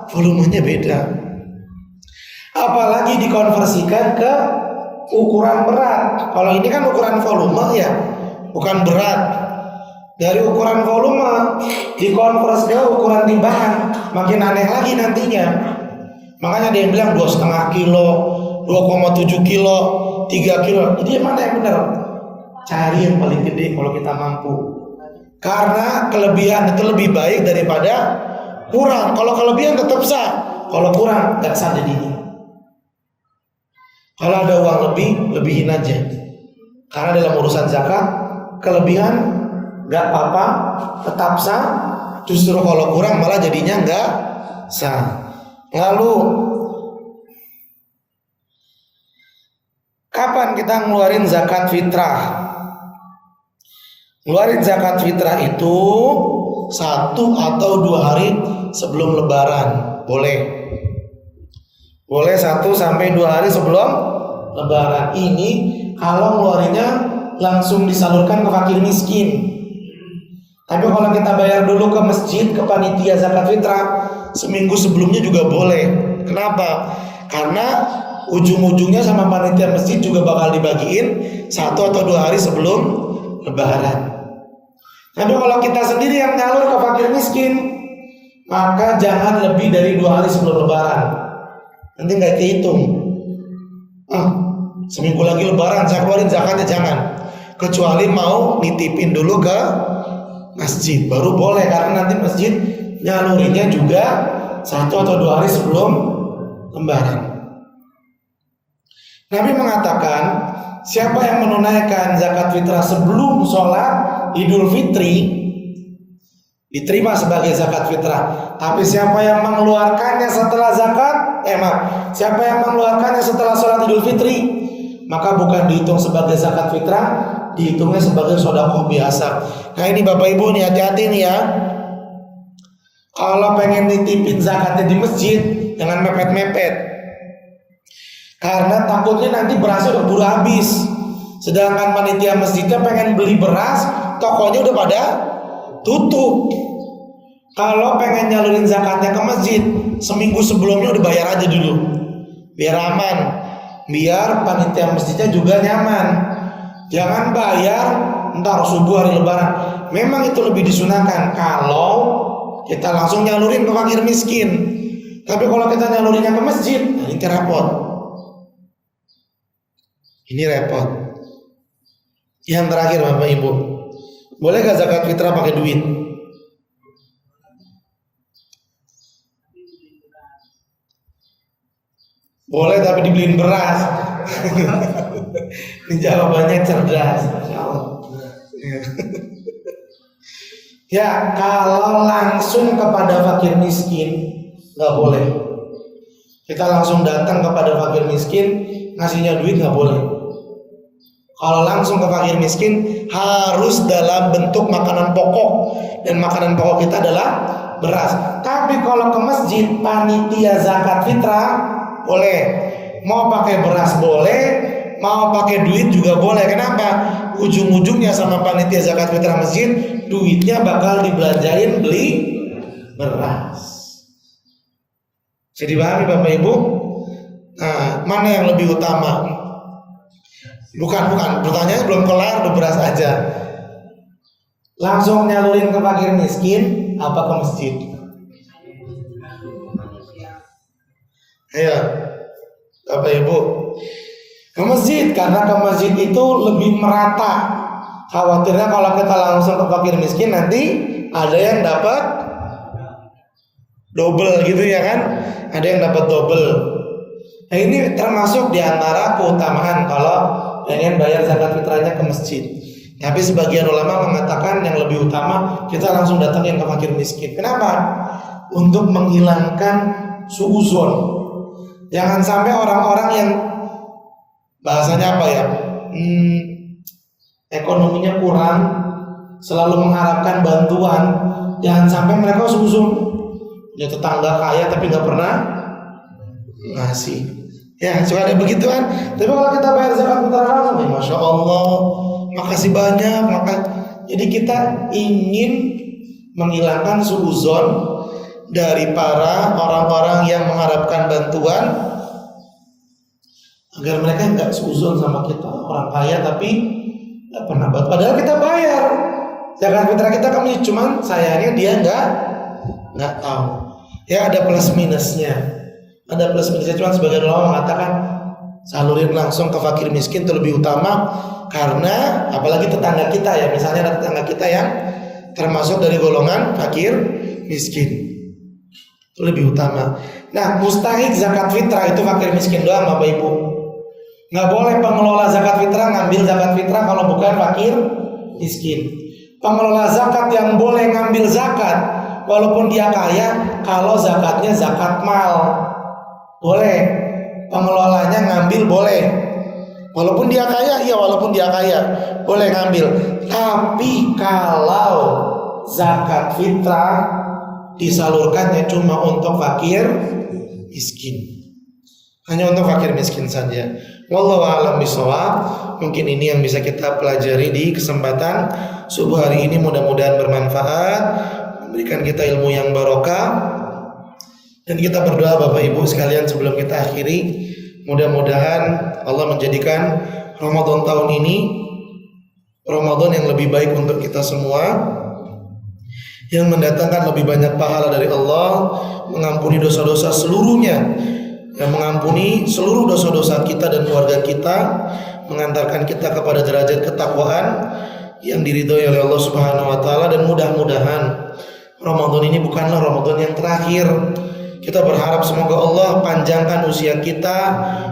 volumenya beda. Apalagi dikonversikan ke ukuran berat. Kalau ini kan ukuran volume ya, bukan berat. Dari ukuran volume dikonvers ke ukuran timbangan, makin aneh lagi nantinya. Makanya ada yang bilang 2,5 kilo, 2,7 kilo, 3 kilo. Jadi mana yang benar? Cari yang paling gede kalau kita mampu. Karena kelebihan itu lebih baik daripada kurang. Kalau kelebihan tetap sah, kalau kurang nggak sah jadinya. Kalau ada uang lebih, lebihin aja. Karena dalam urusan zakat, kelebihan nggak apa-apa, tetap sah. Justru kalau kurang malah jadinya nggak sah. Lalu kapan kita ngeluarin zakat fitrah? Ngeluarin zakat fitrah itu 1 atau 2 hari sebelum lebaran. Boleh 1 sampai 2 hari sebelum lebaran. Ini kalau ngeluarinnya langsung disalurkan ke fakir miskin. Tapi kalau kita bayar dulu ke masjid, ke panitia zakat fitrah, seminggu sebelumnya juga boleh. Kenapa? Karena ujung-ujungnya sama panitia masjid juga bakal dibagiin 1 atau 2 hari sebelum lebaran. Tapi kalau kita sendiri yang nyalur ke fakir miskin, maka jangan lebih dari 2 hari sebelum lebaran. Nanti nggak kehitung. Seminggu lagi lebaran saya keluarin zakatnya, jangan. Kecuali mau nitipin dulu ke masjid, baru boleh, karena nanti masjid nyalurinnya juga 1 atau 2 hari sebelum lebaran. Nabi mengatakan, siapa yang menunaikan zakat fitrah sebelum sholat Idul Fitri diterima sebagai zakat fitrah. Tapi siapa yang mengeluarkannya setelah siapa yang mengeluarkannya setelah sholat Idul Fitri, maka bukan dihitung sebagai zakat fitrah, dihitungnya sebagai sedekah biasa. Nah ini Bapak Ibu nih, hati-hati nih ya. Kalau pengen nitipin zakatnya di masjid, jangan mepet-mepet. Karena takutnya nanti berasnya udah buru habis. Sedangkan panitia masjidnya pengen beli beras, tokonya udah pada tutup. Kalau pengen nyalurin zakatnya ke masjid, seminggu sebelumnya udah bayar aja dulu, biar aman, biar panitia masjidnya juga nyaman. Jangan bayar ntar subuh hari lebaran. Memang itu lebih disunahkan kalau kita langsung nyalurin ke fakir miskin. Tapi kalau kita nyalurinnya ke masjid, nah ini repot. Ini repot. Yang terakhir Bapak Ibu, boleh gak zakat fitrah pakai duit? Boleh, tapi dibeliin beras. Ini jawabannya cerdas. Ya, kalau langsung kepada fakir miskin nggak boleh. Kita langsung datang kepada fakir miskin ngasihnya duit nggak boleh. Kalau langsung ke fakir miskin harus dalam bentuk makanan pokok, dan makanan pokok kita adalah beras. Tapi kalau ke masjid panitia zakat fitrah boleh, mau pakai beras boleh, mau pakai duit juga boleh. Kenapa? Ujung-ujungnya sama panitia zakat fitrah masjid, duitnya bakal dibelanjain beli beras. Jadi dipahami Bapak Ibu? Nah, mana yang lebih utama? Bukan, pertanyaannya belum kelar, udah beras aja. Langsung nyalurin ke fakir miskin apa ke masjid? Ayo, Bapak Ibu, ke masjid, karena ke masjid itu lebih merata. Khawatirnya kalau kita langsung ke fakir miskin nanti ada yang dapat double gitu ya kan? Ada yang dapat double. Nah ini termasuk diantara keutamaan kalau pengen bayar zakat fitrahnya ke masjid. Tapi sebagian ulama mengatakan yang lebih utama kita langsung datangin ke fakir miskin. Kenapa? Untuk menghilangkan suuzon. Jangan sampai orang-orang yang bahasanya apa ya, ekonominya kurang, selalu mengharapkan bantuan. Jangan sampai mereka suuzon, punya tetangga kaya tapi nggak pernah ngasih. Ya, suka ada begituan. Tapi kalau kita bayar zakat fitrah langsung, masya Allah, makasih banyak. Jadi kita ingin menghilangkan suuzon dari para orang-orang yang mengharapkan bantuan, agar mereka nggak suuzon sama kita, orang kaya tapi nggak pernah bantu. Padahal kita bayar zakat fitrah kita kami, cuman sayangnya dia nggak tahu. Ya ada plus minusnya. Ada plus minusnya, cuma sebagian ulama mengatakan salurin langsung ke fakir miskin itu lebih utama, karena apalagi tetangga kita ya, misalnya ada tetangga kita yang termasuk dari golongan fakir miskin, itu lebih utama. Nah, mustahik zakat fitrah itu fakir miskin doang Bapak Ibu. Nggak boleh pengelola zakat fitrah ngambil zakat fitrah kalau bukan fakir miskin. Pengelola zakat yang boleh ngambil zakat walaupun dia kaya kalau zakatnya zakat mal. Boleh, pengelolanya ngambil boleh. Walaupun dia kaya, iya walaupun dia kaya boleh ngambil. Tapi kalau zakat fitrah disalurkannya cuma untuk fakir miskin, hanya untuk fakir miskin saja. Wallahu a'lam bishawab. Mungkin ini yang bisa kita pelajari di kesempatan subuh hari ini. Mudah-mudahan bermanfaat, memberikan kita ilmu yang barokah. Dan kita berdoa Bapak Ibu sekalian sebelum kita akhiri, mudah-mudahan Allah menjadikan Ramadan tahun ini Ramadan yang lebih baik untuk kita semua, yang mendatangkan lebih banyak pahala dari Allah, mengampuni dosa-dosa seluruhnya, yang mengampuni seluruh dosa-dosa kita dan keluarga kita, mengantarkan kita kepada derajat ketakwaan yang diridhoi oleh Allah Subhanahu wa taala. Dan mudah-mudahan Ramadan ini bukanlah Ramadan yang terakhir. Kita berharap semoga Allah panjangkan usia kita,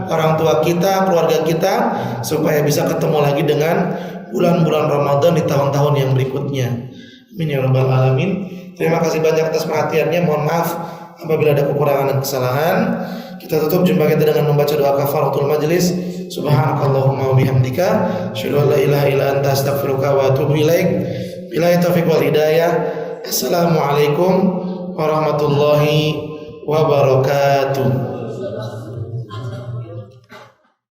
orang tua kita, keluarga kita, supaya bisa ketemu lagi dengan bulan-bulan Ramadan di tahun-tahun yang berikutnya. Amin ya rabbal alamin. Terima kasih banyak atas perhatiannya. Mohon maaf apabila ada kekurangan dan kesalahan. Kita tutup jumpa kita dengan membaca doa kafaratul majlis. Subhanakallahumma wa bihamdika, asyhadu an la ilaha illa anta, astaghfiruka wa atubu ilaik. Billahi taufiq wal hidayah. Assalamualaikum warahmatullahi wabarakatuh.